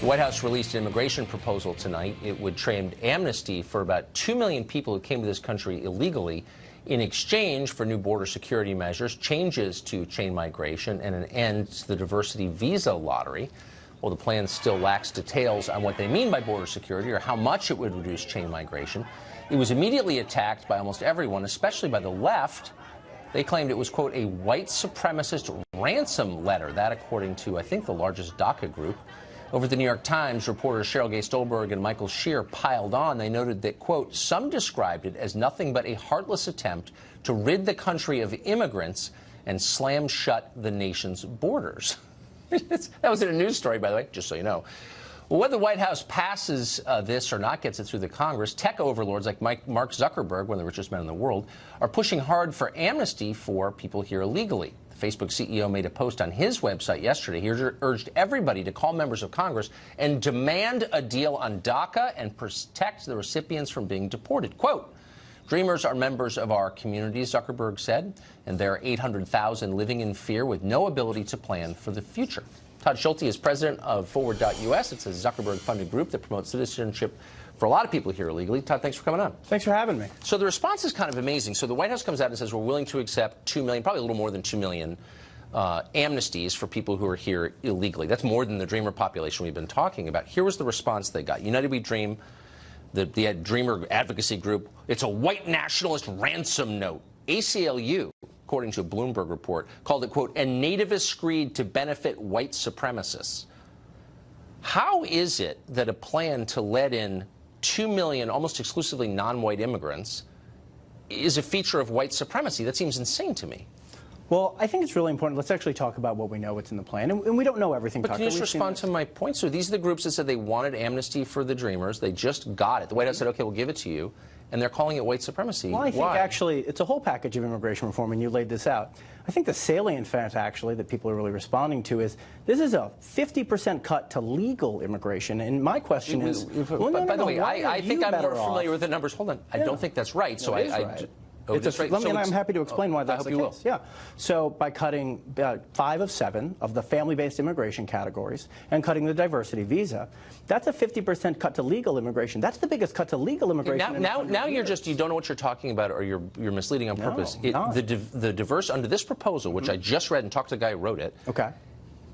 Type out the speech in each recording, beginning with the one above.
The White House released an immigration proposal tonight. It would trade amnesty for about 2 million people who came to this country illegally in exchange for new border security measures, changes to chain migration, and an end to the diversity visa lottery. Well, the plan still lacks details on what they mean by border security or how much it would reduce chain migration. It was immediately attacked by almost everyone, especially by the left. They claimed it was, quote, a white supremacist ransom letter. That, according to, I think, the largest DACA group. Over at the New York Times, reporters Cheryl Gay Stolberg and Michael Shear piled on. They noted that, quote, some described it as nothing but a heartless attempt to rid the country of immigrants and slam shut the nation's borders. That was in a news story, by the way, just so you know. Well, whether the White House passes this or not, gets it through the Congress, tech overlords like Mark Zuckerberg, one of the richest men in the world, are pushing hard for amnesty for people here illegally. The Facebook CEO made a post on his website yesterday. He urged everybody to call members of Congress and demand a deal on DACA and protect the recipients from being deported. Quote, dreamers are members of our community, Zuckerberg said, and there are 800,000 living in fear with no ability to plan for the future. Todd Schulte is president of Forward.us. It's a Zuckerberg-funded group that promotes citizenship for a lot of people here illegally. Todd, thanks for coming on. Thanks for having me. So the response is kind of amazing. So the White House comes out and says we're willing to accept 2 million, probably a little more than 2 million amnesties for people who are here illegally. That's more than the Dreamer population we've been talking about. Here was the response they got. United We Dream, the Dreamer advocacy group, it's a white nationalist ransom note. ACLU, according to a Bloomberg report, called it, quote, a nativist screed to benefit white supremacists. How is it that a plan to let in 2 million almost exclusively non-white immigrants is a feature of white supremacy? That seems insane to me. Well, I think it's really important. Let's actually talk about what we know what's in the plan. And we don't know everything. But can you just respond to my point? So these are the groups that said they wanted amnesty for the Dreamers. They just got it. The White House said, okay, we'll give it to you. And they're calling it white supremacy. Well, I think Why? actually it's a whole package of immigration reform, and you laid this out. I think the salient fact, actually, that people are really responding to is this is a 50% cut to legal immigration. And my question is, by the way, I think I'm more familiar with the numbers. Hold on. I don't think that's right. So I'm happy to explain why that's the case. Will. Yeah. So by cutting 5 of 7 of the family-based immigration categories and cutting the diversity visa, that's a 50% cut to legal immigration. That's the biggest cut to legal immigration. Now you don't know what you're talking about, or you're misleading on purpose. The diverse under this proposal, which I just read and talked to the guy who wrote it. Okay.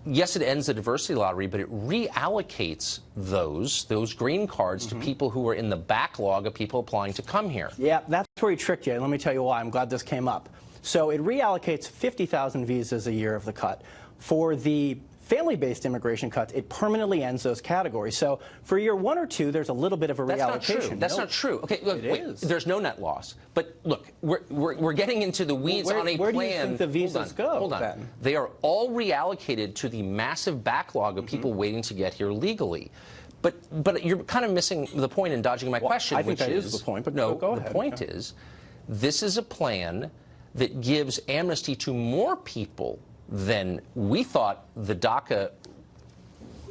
Yes, it ends the diversity lottery, but it reallocates those green cards to people who are in the backlog of people applying to come here. Yeah, that's where he tricked you. And let me tell you why. I'm glad this came up. So it reallocates 50,000 visas a year of the cut. For the family-based immigration cuts, it permanently ends those categories. So for year 1 or 2, there's a little bit of a reallocation. That's not true. Okay, look, wait, there's no net loss. But look, we're getting into the weeds on a plan. Where do you think the visas go? Hold on. Then? They are all reallocated to the massive backlog of people waiting to get here legally. But you're kind of missing the point in dodging my question. I think that is the point. But no, go ahead. The point is, this is a plan that gives amnesty to more people than we thought the DACA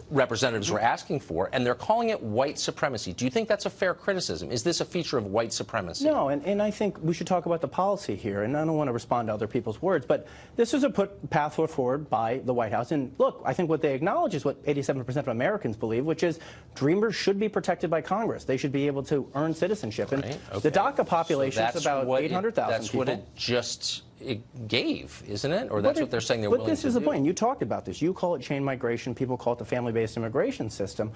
representatives were asking for, and they're calling it white supremacy. Do you think that's a fair criticism? Is this a feature of white supremacy? No, and I think we should talk about the policy here, and I don't want to respond to other people's words, but this is a path forward by the White House. And look, I think what they acknowledge is what 87% of Americans believe, which is Dreamers should be protected by Congress. They should be able to earn citizenship. And the DACA population is about 800,000 people. That's what it just gave, isn't it? Or that's what they're saying they're willing to do. But this is the point. You talked about this. You call it chain migration. People call it the family-based immigration system.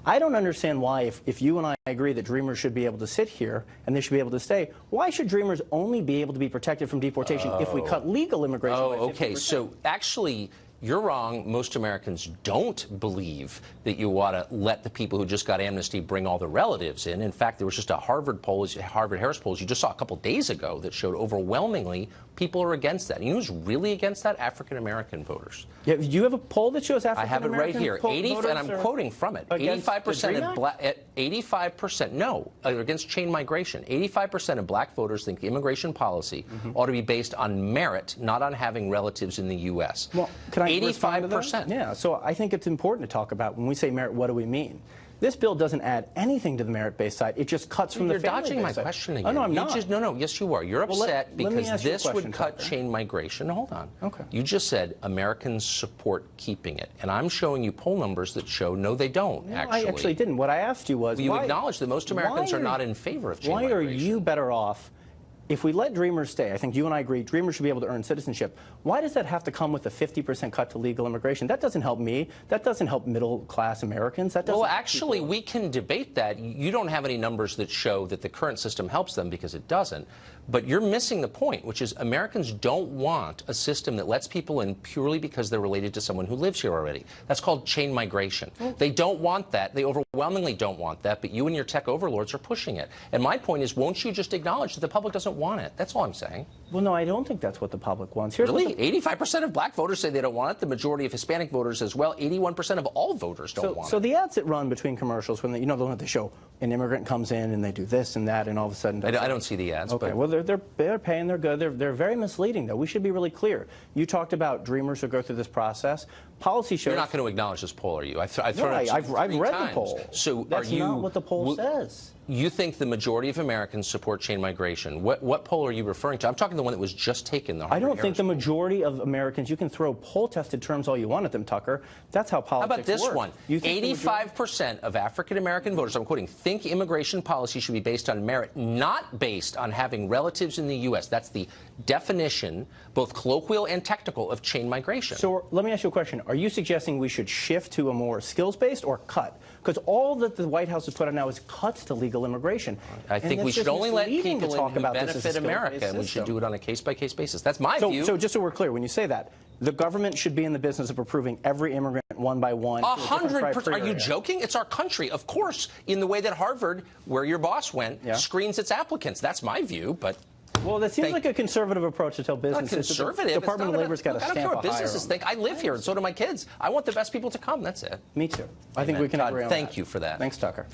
I don't understand why, if you and I agree that Dreamers should be able to sit here and they should be able to stay, why should Dreamers only be able to be protected from deportation if we cut legal immigration by 50%? Okay. So actually, you're wrong. Most Americans don't believe that you ought to let the people who just got amnesty bring all the relatives in. In fact, there was just a Harvard-Harris poll you just saw a couple days ago that showed overwhelmingly people are against that. And you know who's really against that? African-American voters. Yeah, do you have a poll that shows African-American I have it right here. And I'm quoting from it. 85% against chain migration. 85% of black voters think immigration policy ought to be based on merit, not on having relatives in the U.S. Well, can I 85%. Yeah, so I think it's important to talk about when we say merit, what do we mean? This bill doesn't add anything to the merit-based side. It just cuts from the family-based side. You're dodging my question again. Oh, no, I'm not. No, yes, you are. You're upset because this would cut Tucker. chain migration. Hold on. Okay. You just said Americans support keeping it. And I'm showing you poll numbers that show, no, they don't, actually. I actually didn't. What I asked you was, you acknowledge that most Americans are not in favor of chain migration. Why are you better off? If we let Dreamers stay, I think you and I agree, Dreamers should be able to earn citizenship. Why does that have to come with a 50% cut to legal immigration? That doesn't help me. That doesn't help middle-class Americans. That doesn't. Well, actually, we can debate that. You don't have any numbers that show that the current system helps them, because it doesn't. But you're missing the point, which is Americans don't want a system that lets people in purely because they're related to someone who lives here already. That's called chain migration. They don't want that. They overwhelmingly don't want that, but you and your tech overlords are pushing it. And my point is, won't you just acknowledge that the public doesn't want it? That's all I'm saying. Well, no, I don't think that's what the public wants. Really? 85% of black voters say they don't want it. The majority of Hispanic voters as well. 81% of all voters don't want it. So the ads that run between commercials, when they, the one that they show an immigrant comes in and they do this and that, and all of a sudden... I don't see the ads. Okay, but... well, they're paying, they're good. They're very misleading, though. We should be really clear. You talked about Dreamers who go through this process. Policy shows... You're not going to acknowledge this poll, are you? I've read the poll. So that's not what the poll says. You think the majority of Americans support chain migration. What poll are you referring to? I'm talking the one that was just taken. I don't think the majority of Americans, you can throw poll-tested terms all you want at them, Tucker. That's how politics work. How about this one? 85% of African-American voters, I'm quoting, think immigration policy should be based on merit, not based on having relatives in the U.S. That's the definition, both colloquial and technical, of chain migration. So let me ask you a question. Are you suggesting we should shift to a more skills-based or cut? Because all that the White House has put out now is cuts to legal immigration. I think we should only let people in who benefit America, and we should do it on a case-by-case basis. That's my view. So just so we're clear, when you say that, the government should be in the business of approving every immigrant one by one. 100%. Are you joking? It's our country, of course, in the way that Harvard, where your boss went, screens its applicants. That's my view, but... Well, that seems like a conservative approach to tell businesses. Not conservative. The Department of Labor's got to stamp a higher. I don't care what businesses think. I live here, and so do my kids. I want the best people to come. That's it. Me too. I think we can agree on that. Thank you for that. Thanks, Tucker.